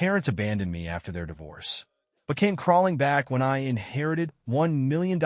parents abandoned me after their divorce, but came crawling back when I inherited $1 million.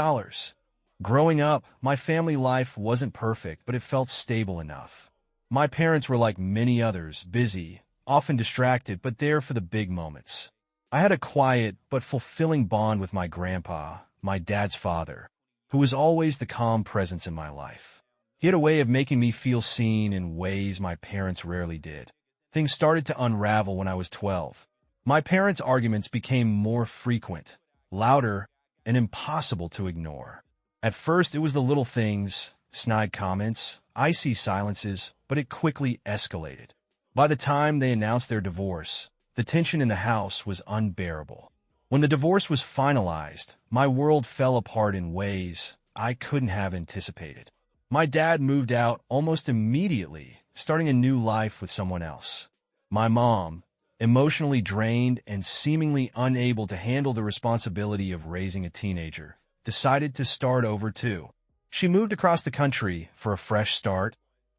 Growing up, my family life wasn't perfect, but it felt stable enough. My parents were like many others, busy, often distracted, but there for the big moments. I had a quiet but fulfilling bond with my grandpa, my dad's father, who was always the calm presence in my life. He had a way of making me feel seen in ways my parents rarely did. Things started to unravel when I was 12. My parents' arguments became more frequent, louder, and impossible to ignore. At first, it was the little things, snide comments, icy silences, but it quickly escalated. By the time they announced their divorce, the tension in the house was unbearable. When the divorce was finalized, my world fell apart in ways I couldn't have anticipated. My dad moved out almost immediately, starting a new life with someone else. My mom, emotionally drained and seemingly unable to handle the responsibility of raising a teenager, decided to start over too. She moved across the country for a fresh start,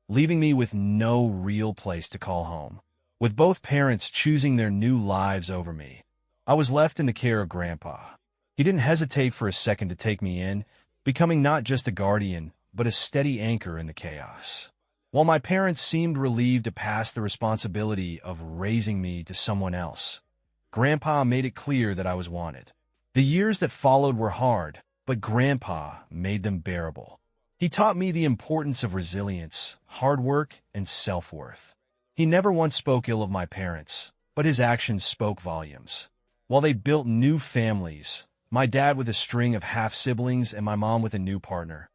leaving me with no real place to call home. With both parents choosing their new lives over me, I was left in the care of Grandpa. He didn't hesitate for a second to take me in, becoming not just a guardian, but a steady anchor in the chaos. While my parents seemed relieved to pass the responsibility of raising me to someone else, Grandpa made it clear that I was wanted. The years that followed were hard, but Grandpa made them bearable. He taught me the importance of resilience, hard work, and self-worth. He never once spoke ill of my parents, but his actions spoke volumes. While they built new families, my dad with a string of half-siblings and my mom with a new partner,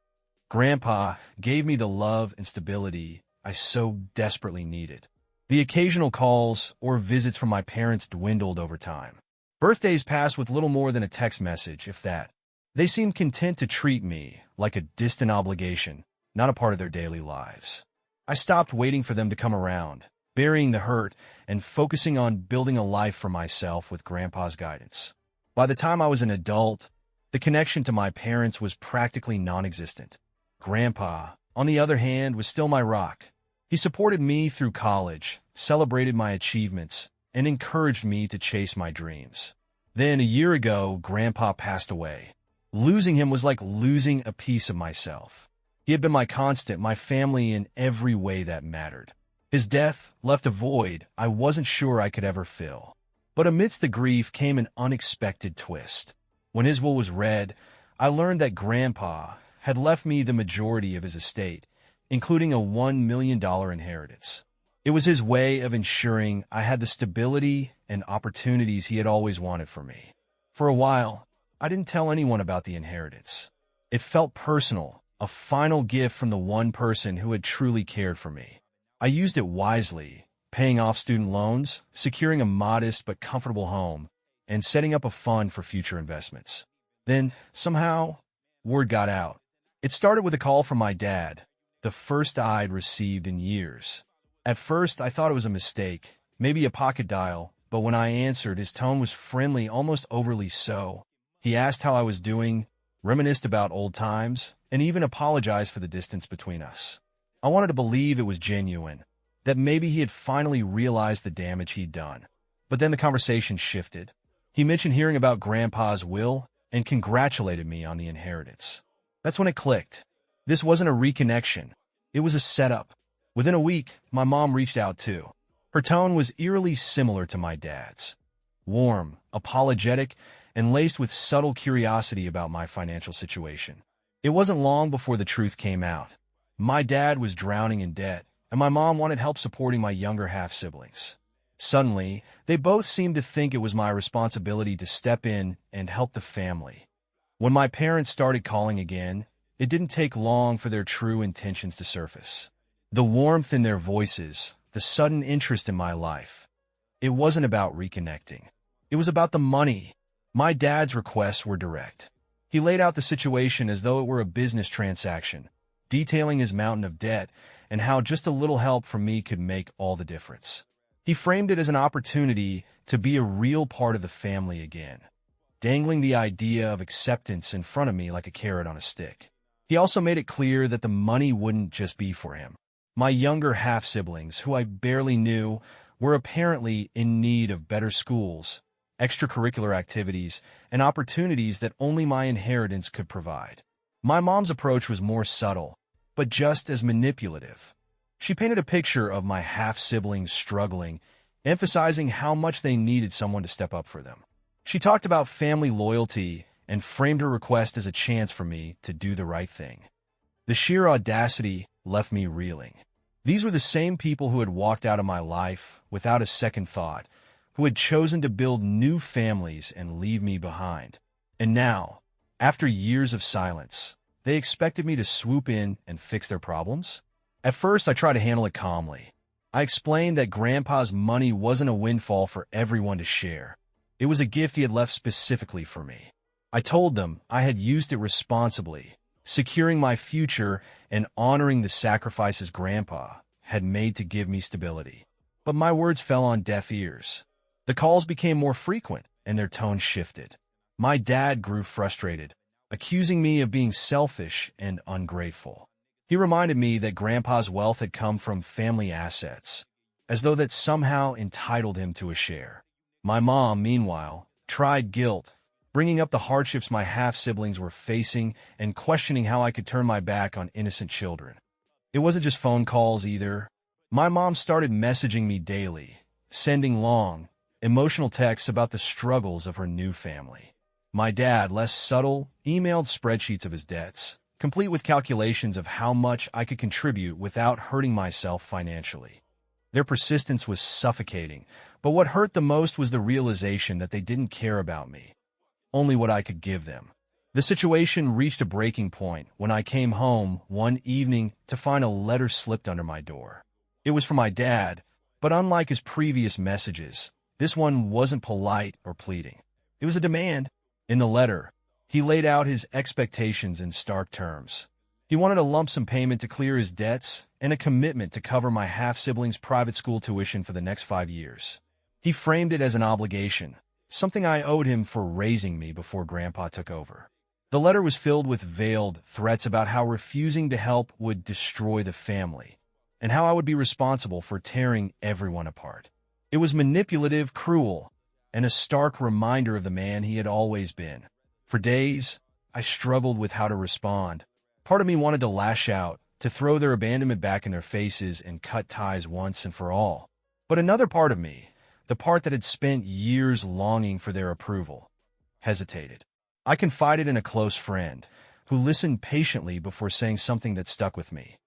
Grandpa gave me the love and stability I so desperately needed. The occasional calls or visits from my parents dwindled over time. Birthdays passed with little more than a text message, if that. They seemed content to treat me like a distant obligation, not a part of their daily lives. I stopped waiting for them to come around, burying the hurt and focusing on building a life for myself with Grandpa's guidance. By the time I was an adult, the connection to my parents was practically non-existent. Grandpa, on the other hand, was still my rock. He supported me through college, celebrated my achievements, and encouraged me to chase my dreams. Then, a year ago, Grandpa passed away. Losing him was like losing a piece of myself. He had been my constant, my family in every way that mattered. His death left a void I wasn't sure I could ever fill. But amidst the grief came an unexpected twist. When his will was read, I learned that Grandpa had left me the majority of his estate, including a $1 million inheritance. It was his way of ensuring I had the stability and opportunities he had always wanted for me. For a while, I didn't tell anyone about the inheritance. It felt personal, a final gift from the one person who had truly cared for me. I used it wisely, paying off student loans, securing a modest but comfortable home, and setting up a fund for future investments. Then, somehow, word got out. It started with a call from my dad, the first I'd received in years. At first, I thought it was a mistake, maybe a pocket dial, but when I answered, his tone was friendly, almost overly so. He asked how I was doing, reminisced about old times, and even apologized for the distance between us. I wanted to believe it was genuine, that maybe he had finally realized the damage he'd done. But then the conversation shifted. He mentioned hearing about Grandpa's will and congratulated me on the inheritance. That's when it clicked. This wasn't a reconnection. It was a setup. Within a week, my mom reached out too. Her tone was eerily similar to my dad's. Warm, apologetic, and laced with subtle curiosity about my financial situation. It wasn't long before the truth came out. My dad was drowning in debt, and my mom wanted help supporting my younger half-siblings. Suddenly, they both seemed to think it was my responsibility to step in and help the family. When my parents started calling again, it didn't take long for their true intentions to surface. The warmth in their voices, the sudden interest in my life. It wasn't about reconnecting. It was about the money. My dad's requests were direct. He laid out the situation as though it were a business transaction, detailing his mountain of debt and how just a little help from me could make all the difference. He framed it as an opportunity to be a real part of the family again, dangling the idea of acceptance in front of me like a carrot on a stick. He also made it clear that the money wouldn't just be for him. My younger half-siblings, who I barely knew, were apparently in need of better schools, extracurricular activities, and opportunities that only my inheritance could provide. My mom's approach was more subtle, but just as manipulative. She painted a picture of my half-siblings struggling, emphasizing how much they needed someone to step up for them. She talked about family loyalty and framed her request as a chance for me to do the right thing. The sheer audacity left me reeling. These were the same people who had walked out of my life without a second thought, who had chosen to build new families and leave me behind. And now, after years of silence, they expected me to swoop in and fix their problems? At first, I tried to handle it calmly. I explained that Grandpa's money wasn't a windfall for everyone to share. It was a gift he had left specifically for me. I told them I had used it responsibly, securing my future and honoring the sacrifices Grandpa had made to give me stability. But my words fell on deaf ears. The calls became more frequent, and their tone shifted. My dad grew frustrated, accusing me of being selfish and ungrateful. He reminded me that Grandpa's wealth had come from family assets, as though that somehow entitled him to a share. My mom, meanwhile, tried guilt, bringing up the hardships my half-siblings were facing and questioning how I could turn my back on innocent children. It wasn't just phone calls either. My mom started messaging me daily, sending long, emotional texts about the struggles of her new family. My dad, less subtle, emailed spreadsheets of his debts, complete with calculations of how much I could contribute without hurting myself financially. Their persistence was suffocating, but what hurt the most was the realization that they didn't care about me, only what I could give them. The situation reached a breaking point when I came home one evening to find a letter slipped under my door. It was from my dad, but unlike his previous messages, this one wasn't polite or pleading. It was a demand. In the letter, he laid out his expectations in stark terms. He wanted a lump sum payment to clear his debts and a commitment to cover my half-siblings' private school tuition for the next 5 years. He framed it as an obligation, something I owed him for raising me before Grandpa took over. The letter was filled with veiled threats about how refusing to help would destroy the family, and how I would be responsible for tearing everyone apart. It was manipulative, cruel, and a stark reminder of the man he had always been. For days, I struggled with how to respond. Part of me wanted to lash out, to throw their abandonment back in their faces and cut ties once and for all. But another part of me, the part that had spent years longing for their approval, hesitated. I confided in a close friend, who listened patiently before saying something that stuck with me.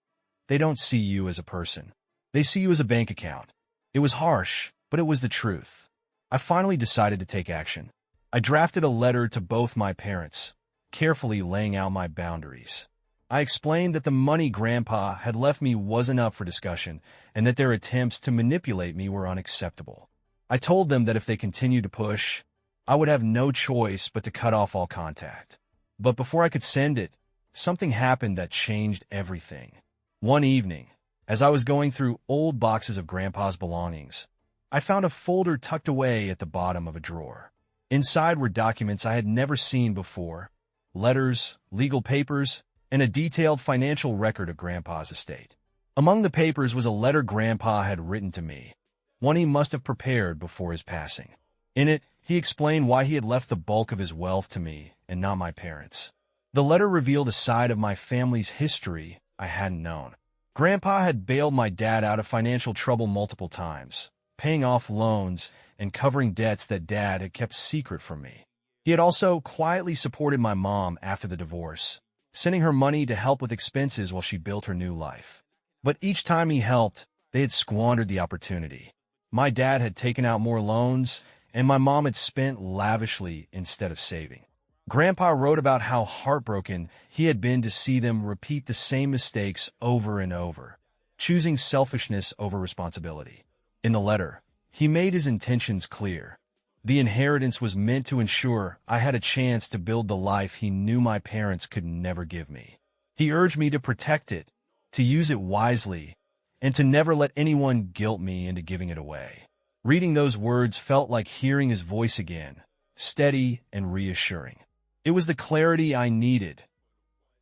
They don't see you as a person. They see you as a bank account. It was harsh, but it was the truth. I finally decided to take action. I drafted a letter to both my parents, carefully laying out my boundaries. I explained that the money Grandpa had left me wasn't up for discussion, and that their attempts to manipulate me were unacceptable. I told them that if they continued to push, I would have no choice but to cut off all contact. But before I could send it, something happened that changed everything. One evening, as I was going through old boxes of Grandpa's belongings, I found a folder tucked away at the bottom of a drawer. Inside were documents I had never seen before, letters, legal papers, and a detailed financial record of Grandpa's estate. Among the papers was a letter Grandpa had written to me, one he must have prepared before his passing. In it, he explained why he had left the bulk of his wealth to me and not my parents. The letter revealed a side of my family's history I hadn't known. Grandpa had bailed my dad out of financial trouble multiple times, paying off loans and covering debts that Dad had kept secret from me. He had also quietly supported my mom after the divorce, sending her money to help with expenses while she built her new life. But each time he helped, they had squandered the opportunity. My dad had taken out more loans, and my mom had spent lavishly instead of saving. Grandpa wrote about how heartbroken he had been to see them repeat the same mistakes over and over, choosing selfishness over responsibility. In the letter, he made his intentions clear. The inheritance was meant to ensure I had a chance to build the life he knew my parents could never give me. He urged me to protect it, to use it wisely, and to never let anyone guilt me into giving it away. Reading those words felt like hearing his voice again, steady and reassuring. It was the clarity I needed,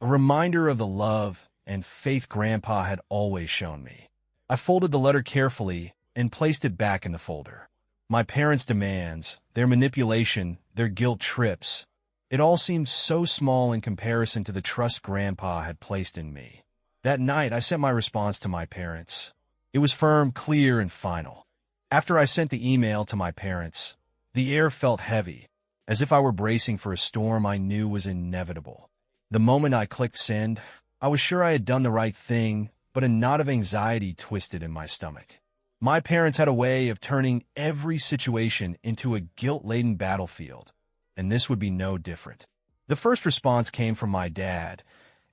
a reminder of the love and faith Grandpa had always shown me. I folded the letter carefully and placed it back in the folder. My parents' demands, their manipulation, their guilt trips, it all seemed so small in comparison to the trust Grandpa had placed in me. That night, I sent my response to my parents. It was firm, clear, and final. After I sent the email to my parents, the air felt heavy, as if I were bracing for a storm I knew was inevitable. The moment I clicked send, I was sure I had done the right thing, but a knot of anxiety twisted in my stomach. My parents had a way of turning every situation into a guilt-laden battlefield, and this would be no different. The first response came from my dad,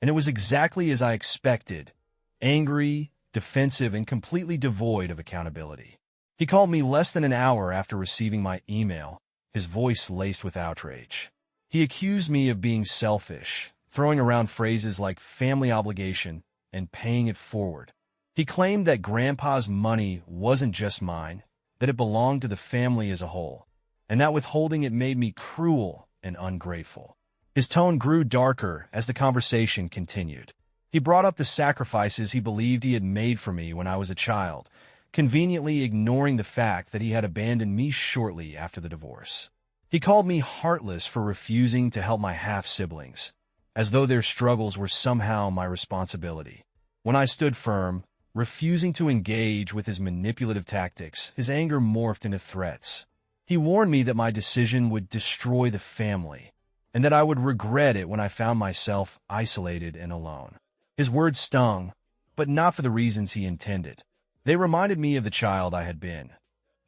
and it was exactly as I expected: angry, defensive, and completely devoid of accountability. He called me less than an hour after receiving my email, his voice laced with outrage. He accused me of being selfish, throwing around phrases like family obligation and paying it forward. He claimed that Grandpa's money wasn't just mine, that it belonged to the family as a whole, and that withholding it made me cruel and ungrateful. His tone grew darker as the conversation continued. He brought up the sacrifices he believed he had made for me when I was a child, conveniently ignoring the fact that he had abandoned me shortly after the divorce. He called me heartless for refusing to help my half-siblings, as though their struggles were somehow my responsibility. When I stood firm, refusing to engage with his manipulative tactics, his anger morphed into threats. He warned me that my decision would destroy the family, and that I would regret it when I found myself isolated and alone. His words stung, but not for the reasons he intended. They reminded me of the child I had been,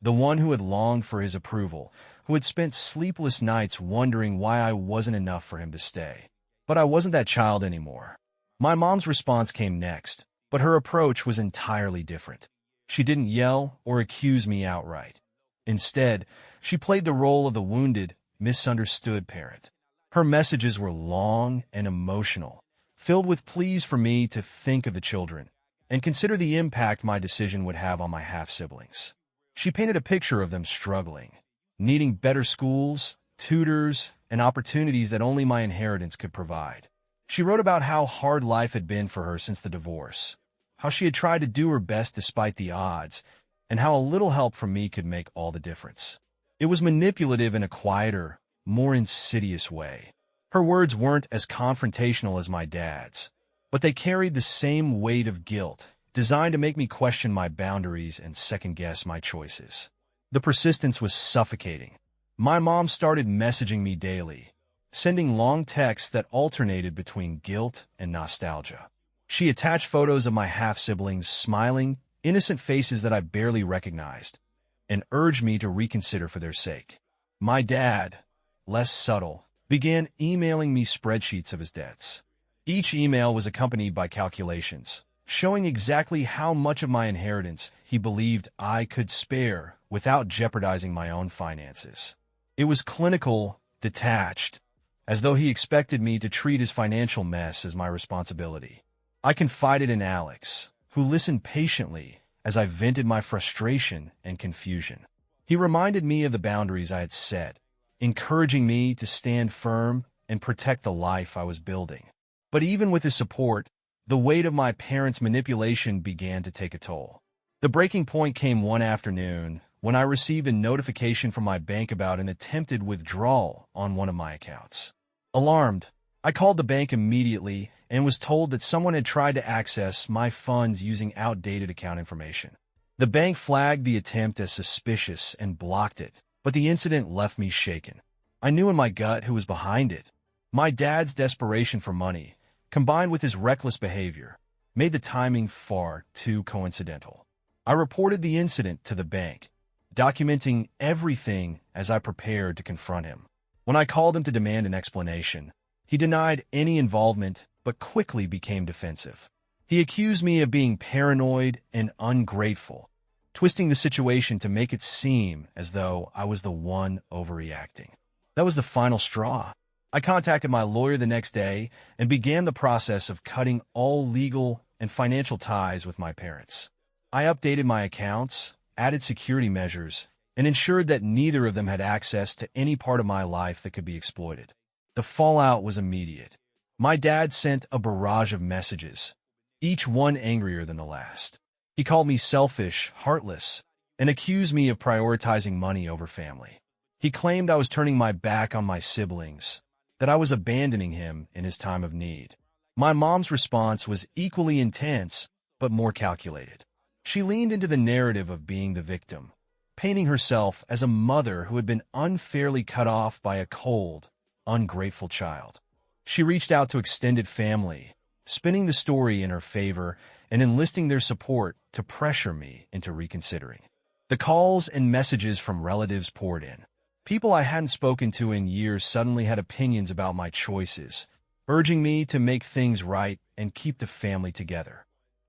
the one who had longed for his approval, who had spent sleepless nights wondering why I wasn't enough for him to stay. But I wasn't that child anymore. My mom's response came next, but her approach was entirely different. She didn't yell or accuse me outright. Instead, she played the role of the wounded, misunderstood parent. Her messages were long and emotional, filled with pleas for me to think of the children and consider the impact my decision would have on my half-siblings. She painted a picture of them struggling, needing better schools, tutors, and opportunities that only my inheritance could provide. She wrote about how hard life had been for her since the divorce, how she had tried to do her best despite the odds, and how a little help from me could make all the difference. It was manipulative in a quieter, more insidious way. Her words weren't as confrontational as my dad's, but they carried the same weight of guilt, designed to make me question my boundaries and second-guess my choices. The persistence was suffocating. My mom started messaging me daily, sending long texts that alternated between guilt and nostalgia. She attached photos of my half-siblings smiling, innocent faces that I barely recognized, and urged me to reconsider for their sake. My dad, less subtle, began emailing me spreadsheets of his debts. Each email was accompanied by calculations, showing exactly how much of my inheritance he believed I could spare without jeopardizing my own finances. It was clinical, detached, as though he expected me to treat his financial mess as my responsibility. I confided in Alex, who listened patiently as I vented my frustration and confusion. He reminded me of the boundaries I had set, encouraging me to stand firm and protect the life I was building. But even with his support, the weight of my parents' manipulation began to take a toll. The breaking point came one afternoon when I received a notification from my bank about an attempted withdrawal on one of my accounts. Alarmed, I called the bank immediately and was told that someone had tried to access my funds using outdated account information. The bank flagged the attempt as suspicious and blocked it, but the incident left me shaken. I knew in my gut who was behind it. My dad's desperation for money, combined with his reckless behavior, made the timing far too coincidental. I reported the incident to the bank, documenting everything as I prepared to confront him. When I called him to demand an explanation, he denied any involvement but quickly became defensive. He accused me of being paranoid and ungrateful, twisting the situation to make it seem as though I was the one overreacting. That was the final straw. I contacted my lawyer the next day and began the process of cutting all legal and financial ties with my parents. I updated my accounts, added security measures, and ensured that neither of them had access to any part of my life that could be exploited. The fallout was immediate. My dad sent a barrage of messages, each one angrier than the last. He called me selfish, heartless, and accused me of prioritizing money over family. He claimed I was turning my back on my siblings, that I was abandoning him in his time of need. My mom's response was equally intense, but more calculated. She leaned into the narrative of being the victim, painting herself as a mother who had been unfairly cut off by a cold, ungrateful child. She reached out to extended family, spinning the story in her favor and enlisting their support to pressure me into reconsidering. The calls and messages from relatives poured in. People I hadn't spoken to in years suddenly had opinions about my choices, urging me to make things right and keep the family together.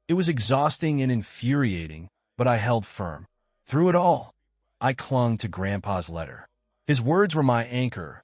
It was exhausting and infuriating, but I held firm. Through it all, I clung to Grandpa's letter. His words were my anchor,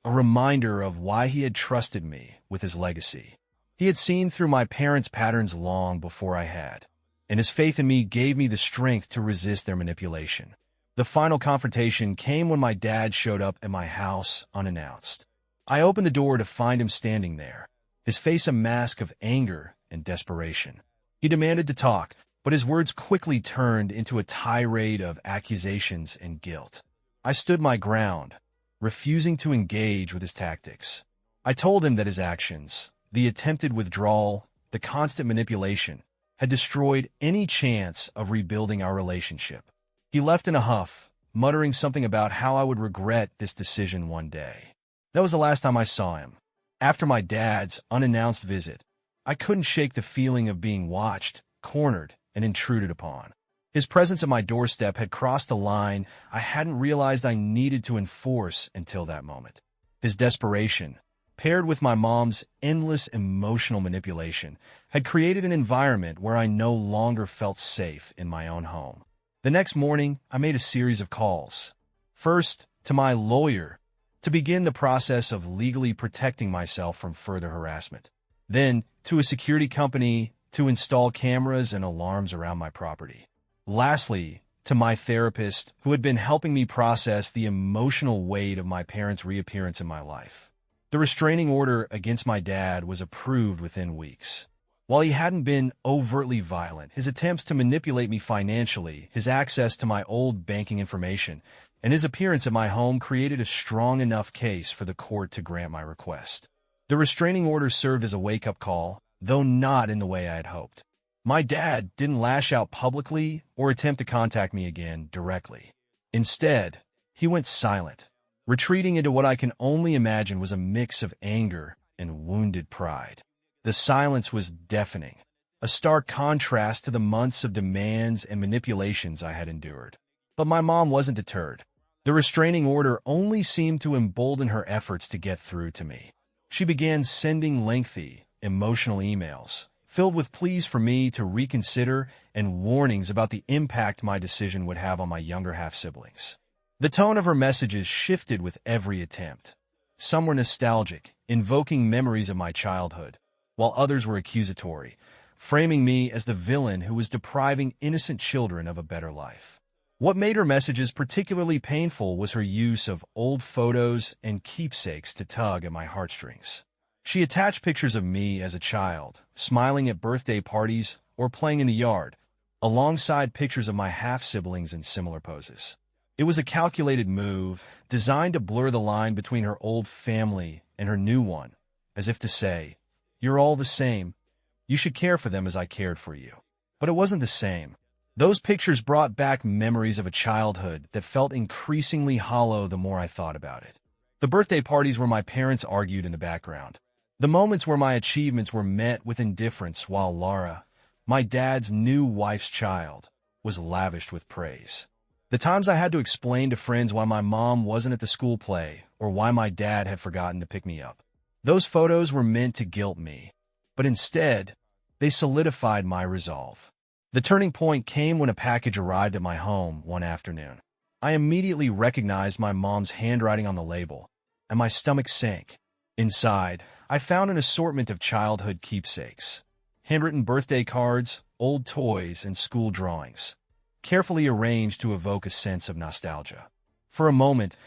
a reminder of why he had trusted me with his legacy. He had seen through my parents' patterns long before I had, and his faith in me gave me the strength to resist their manipulation. The final confrontation came when my dad showed up at my house unannounced. I opened the door to find him standing there, his face a mask of anger and desperation. He demanded to talk, but his words quickly turned into a tirade of accusations and guilt. I stood my ground, refusing to engage with his tactics. I told him that his actions, the attempted withdrawal, the constant manipulation, had destroyed any chance of rebuilding our relationship. He left in a huff, muttering something about how I would regret this decision one day. That was the last time I saw him. After my dad's unannounced visit, I couldn't shake the feeling of being watched, cornered, and intruded upon. His presence at my doorstep had crossed a line I hadn't realized I needed to enforce until that moment. His desperation, paired with my mom's endless emotional manipulation, had created an environment where I no longer felt safe in my own home. The next morning, I made a series of calls. First, to my lawyer, to begin the process of legally protecting myself from further harassment. Then, to a security company to install cameras and alarms around my property. Lastly, to my therapist, who had been helping me process the emotional weight of my parents' reappearance in my life. The restraining order against my dad was approved within weeks. While he hadn't been overtly violent, his attempts to manipulate me financially, his access to my old banking information, and his appearance at my home created a strong enough case for the court to grant my request. The restraining order served as a wake-up call, though not in the way I had hoped. My dad didn't lash out publicly or attempt to contact me again directly. Instead, he went silent, retreating into what I can only imagine was a mix of anger and wounded pride. The silence was deafening, a stark contrast to the months of demands and manipulations I had endured. But my mom wasn't deterred. The restraining order only seemed to embolden her efforts to get through to me. She began sending lengthy, emotional emails, filled with pleas for me to reconsider and warnings about the impact my decision would have on my younger half-siblings. The tone of her messages shifted with every attempt. Some were nostalgic, invoking memories of my childhood, while others were accusatory, framing me as the villain who was depriving innocent children of a better life. What made her messages particularly painful was her use of old photos and keepsakes to tug at my heartstrings. She attached pictures of me as a child, smiling at birthday parties or playing in the yard, alongside pictures of my half-siblings in similar poses. It was a calculated move, designed to blur the line between her old family and her new one, as if to say, "You're all the same. You should care for them as I cared for you." But it wasn't the same. Those pictures brought back memories of a childhood that felt increasingly hollow the more I thought about it. The birthday parties where my parents argued in the background. The moments where my achievements were met with indifference while Laura, my dad's new wife's child, was lavished with praise. The times I had to explain to friends why my mom wasn't at the school play or why my dad had forgotten to pick me up. Those photos were meant to guilt me, but instead, they solidified my resolve. The turning point came when a package arrived at my home one afternoon. I immediately recognized my mom's handwriting on the label, and my stomach sank. Inside, I found an assortment of childhood keepsakes, handwritten birthday cards, old toys, and school drawings, carefully arranged to evoke a sense of nostalgia. For a moment,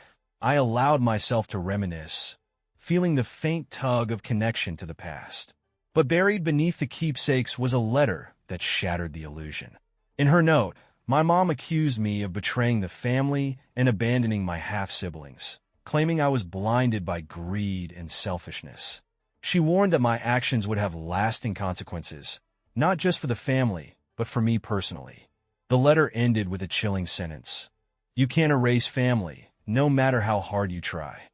I allowed myself to reminisce, feeling the faint tug of connection to the past. But buried beneath the keepsakes was a letter that shattered the illusion. In her note, My mom accused me of betraying the family and abandoning my half-siblings, claiming I was blinded by greed and selfishness. She warned that my actions would have lasting consequences, not just for the family, but for me personally. The letter ended with a chilling sentence. "You can't erase family, no matter how hard you try."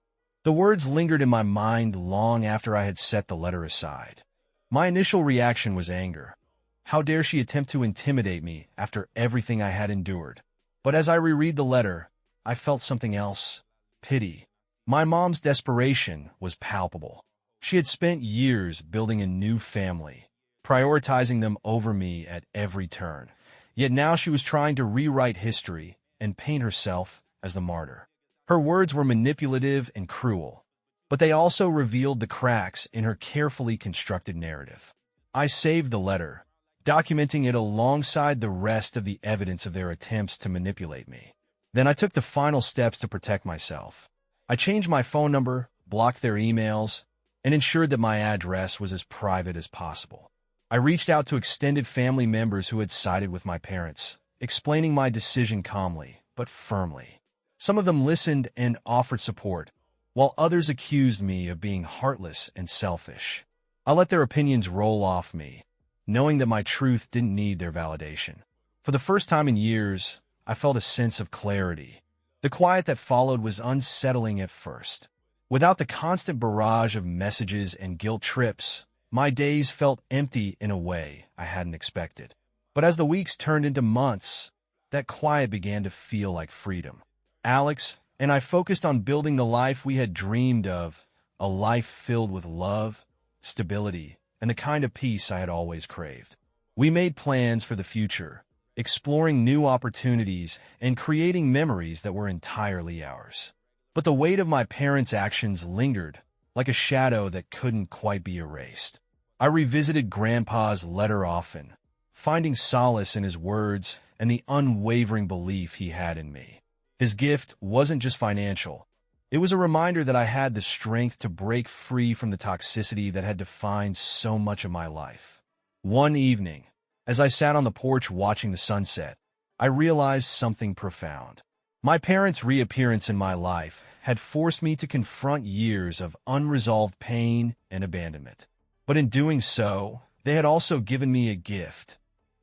The words lingered in my mind long after I had set the letter aside. My initial reaction was anger. How dare she attempt to intimidate me after everything I had endured? But as I reread the letter, I felt something else: pity. My mom's desperation was palpable. She had spent years building a new family, prioritizing them over me at every turn. Yet now she was trying to rewrite history and paint herself as the martyr. Her words were manipulative and cruel, but they also revealed the cracks in her carefully constructed narrative. I saved the letter, documenting it alongside the rest of the evidence of their attempts to manipulate me. Then I took the final steps to protect myself. I changed my phone number, blocked their emails, and ensured that my address was as private as possible. I reached out to extended family members who had sided with my parents, explaining my decision calmly but firmly. Some of them listened and offered support, while others accused me of being heartless and selfish. I let their opinions roll off me, knowing that my truth didn't need their validation. For the first time in years, I felt a sense of clarity. The quiet that followed was unsettling at first. Without the constant barrage of messages and guilt trips, my days felt empty in a way I hadn't expected. But as the weeks turned into months, that quiet began to feel like freedom. Alex and I focused on building the life we had dreamed of, a life filled with love, stability, and the kind of peace I had always craved. We made plans for the future, exploring new opportunities and creating memories that were entirely ours. But the weight of my parents' actions lingered, like a shadow that couldn't quite be erased. I revisited Grandpa's letter often, finding solace in his words and the unwavering belief he had in me. His gift wasn't just financial. It was a reminder that I had the strength to break free from the toxicity that had defined so much of my life. One evening, as I sat on the porch watching the sunset, I realized something profound. My parents' reappearance in my life had forced me to confront years of unresolved pain and abandonment. But in doing so, they had also given me a gift: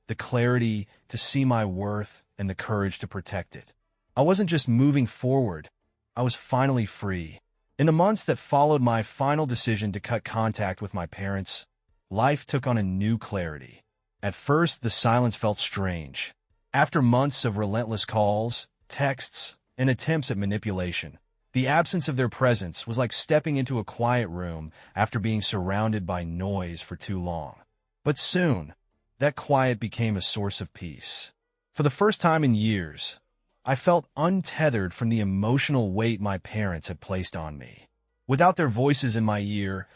the clarity to see my worth and the courage to protect it. I wasn't just moving forward, I was finally free. In the months that followed my final decision to cut contact with my parents, life took on a new clarity. At first, the silence felt strange. After months of relentless calls, texts, and attempts at manipulation, the absence of their presence was like stepping into a quiet room after being surrounded by noise for too long. But soon, that quiet became a source of peace. For the first time in years, I felt untethered from the emotional weight my parents had placed on me. Without their voices in my ear,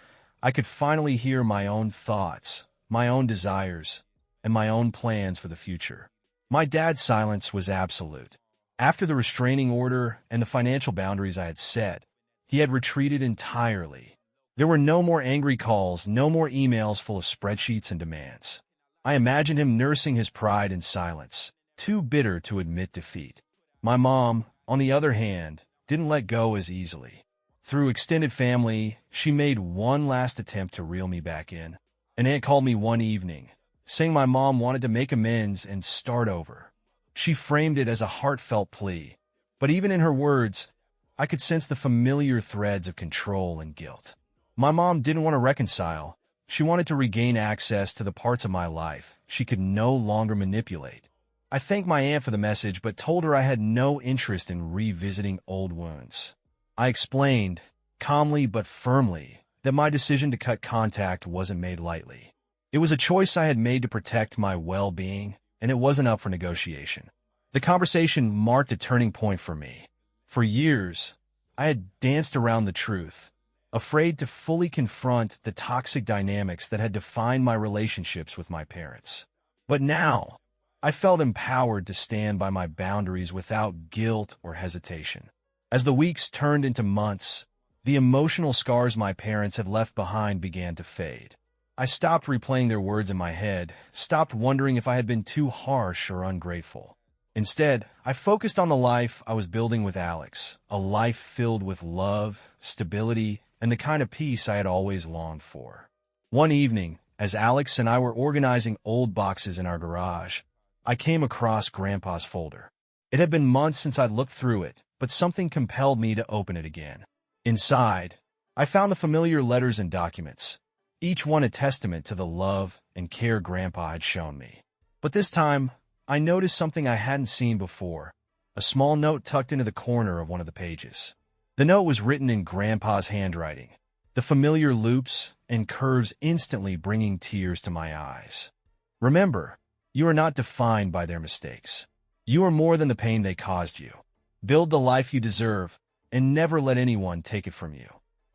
I could finally hear my own thoughts, my own desires, and my own plans for the future. My dad's silence was absolute. After the restraining order and the financial boundaries I had set, he had retreated entirely. There were no more angry calls, no more emails full of spreadsheets and demands. I imagined him nursing his pride in silence, too bitter to admit defeat. My mom, on the other hand, didn't let go as easily. Through extended family, she made one last attempt to reel me back in. An aunt called me one evening, saying my mom wanted to make amends and start over. She framed it as a heartfelt plea, but even in her words, I could sense the familiar threads of control and guilt. My mom didn't want to reconcile. She wanted to regain access to the parts of my life she could no longer manipulate. I thanked my aunt for the message, but told her I had no interest in revisiting old wounds. I explained, calmly but firmly, that my decision to cut contact wasn't made lightly. It was a choice I had made to protect my well-being, and it wasn't up for negotiation. The conversation marked a turning point for me. For years, I had danced around the truth, afraid to fully confront the toxic dynamics that had defined my relationships with my parents. But now, I felt empowered to stand by my boundaries without guilt or hesitation. As the weeks turned into months, the emotional scars my parents had left behind began to fade. I stopped replaying their words in my head, stopped wondering if I had been too harsh or ungrateful. Instead, I focused on the life I was building with Alex, a life filled with love, stability, and the kind of peace I had always longed for. One evening, as Alex and I were organizing old boxes in our garage, I came across Grandpa's folder. It had been months since I'd looked through it, but something compelled me to open it again. Inside, I found the familiar letters and documents, each one a testament to the love and care Grandpa had shown me. But this time, I noticed something I hadn't seen before, a small note tucked into the corner of one of the pages. The note was written in Grandpa's handwriting, the familiar loops and curves instantly bringing tears to my eyes. Remember, you are not defined by their mistakes. You are more than the pain they caused you. Build the life you deserve, and never let anyone take it from you.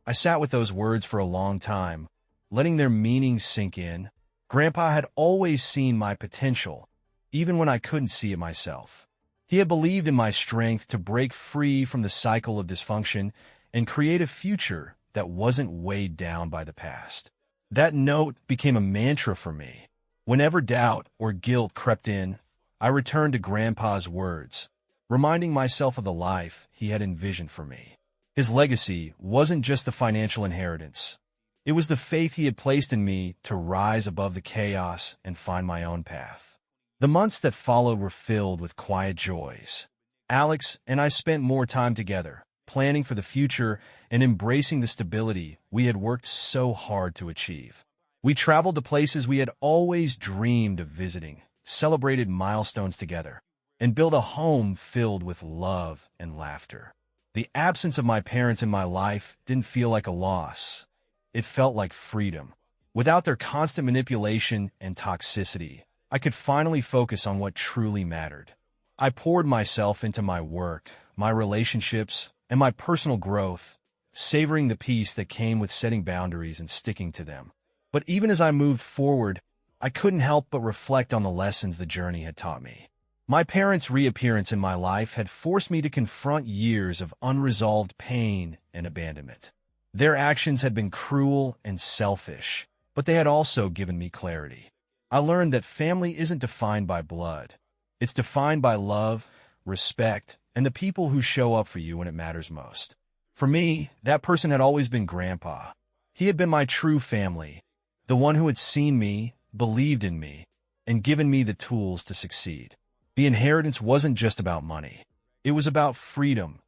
I sat with those words for a long time, letting their meaning sink in. Grandpa had always seen my potential, even when I couldn't see it myself. He had believed in my strength to break free from the cycle of dysfunction and create a future that wasn't weighed down by the past. That note became a mantra for me. Whenever doubt or guilt crept in, I returned to Grandpa's words, reminding myself of the life he had envisioned for me. His legacy wasn't just the financial inheritance. It was the faith he had placed in me to rise above the chaos and find my own path. The months that followed were filled with quiet joys. Alex and I spent more time together, planning for the future and embracing the stability we had worked so hard to achieve. We traveled to places we had always dreamed of visiting, celebrated milestones together, and built a home filled with love and laughter. The absence of my parents in my life didn't feel like a loss. It felt like freedom. Without their constant manipulation and toxicity, I could finally focus on what truly mattered. I poured myself into my work, my relationships, and my personal growth, savoring the peace that came with setting boundaries and sticking to them. But even as I moved forward, I couldn't help but reflect on the lessons the journey had taught me. My parents' reappearance in my life had forced me to confront years of unresolved pain and abandonment. Their actions had been cruel and selfish, but they had also given me clarity. I learned that family isn't defined by blood. It's defined by love, respect, and the people who show up for you when it matters most. For me, that person had always been Grandpa. He had been my true family, the one who had seen me, believed in me, and given me the tools to succeed. The inheritance wasn't just about money. It was about freedom,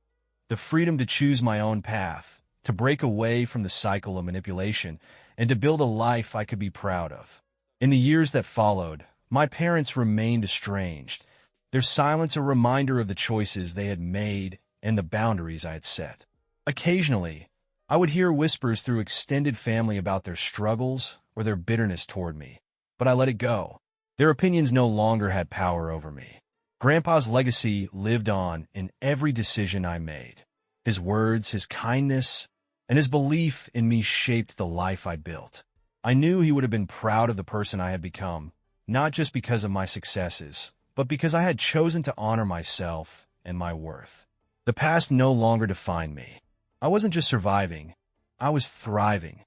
the freedom to choose my own path, to break away from the cycle of manipulation, and to build a life I could be proud of. In the years that followed, my parents remained estranged, their silence a reminder of the choices they had made and the boundaries I had set. Occasionally, I would hear whispers through extended family about their struggles or their bitterness toward me, but I let it go. Their opinions no longer had power over me. Grandpa's legacy lived on in every decision I made. His words, his kindness, and his belief in me shaped the life I built. I knew he would have been proud of the person I had become, not just because of my successes, but because I had chosen to honor myself and my worth. The past no longer defined me. I wasn't just surviving, I was thriving,